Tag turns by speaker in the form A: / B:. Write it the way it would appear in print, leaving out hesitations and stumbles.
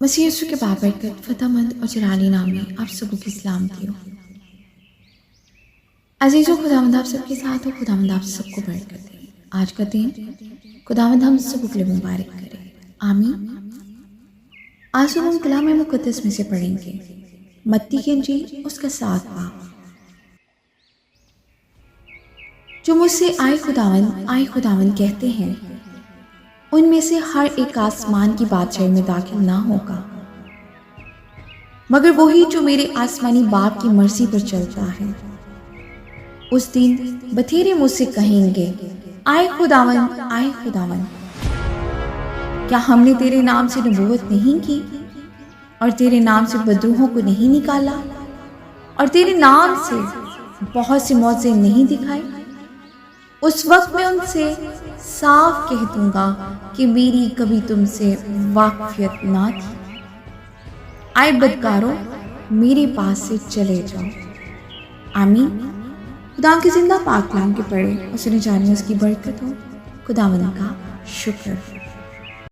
A: मसीह यीशु के बाबरकत फ़तहमंद और जलाली नाम में आप सबको की सलामती हो। अजीज़ो, खुदावंद आप सबके साथ हो। खुदावंद आप सबको बरकत दे। आज का दिन खुदावंद हम सबको के लिए मुबारक करे। आमीन। आज हम कलाम मुक़द्दस में से पढ़ेंगे मत्ती की इंजील उसका 7 बाब। जो मुझसे आए खुदावंद कहते हैं, उनमें से हर एक आसमान की बादशाही में दाखिल ना होगा, मगर वही जो मेरे आसमानी बाप की मर्जी पर चलता है। उस दिन बथेरे मुझसे कहेंगे, आए खुदावंद, क्या हमने तेरे नाम से नबूवत नहीं की और तेरे नाम से बदरूहों को नहीं निकाला और तेरे नाम से बहुत सी मौजें नहीं दिखाई? उस वक्त मैं उनसे साफ कह दूंगा कि मेरी कभी तुमसे वाकफियत ना थी। आए बदकारों, मेरे पास से चले जाओ। आमीन। खुदा के जिंदा पाक कलाम के पढ़े और सुने जाने उसकी बरकत हो। खुदावंद का शुक्र।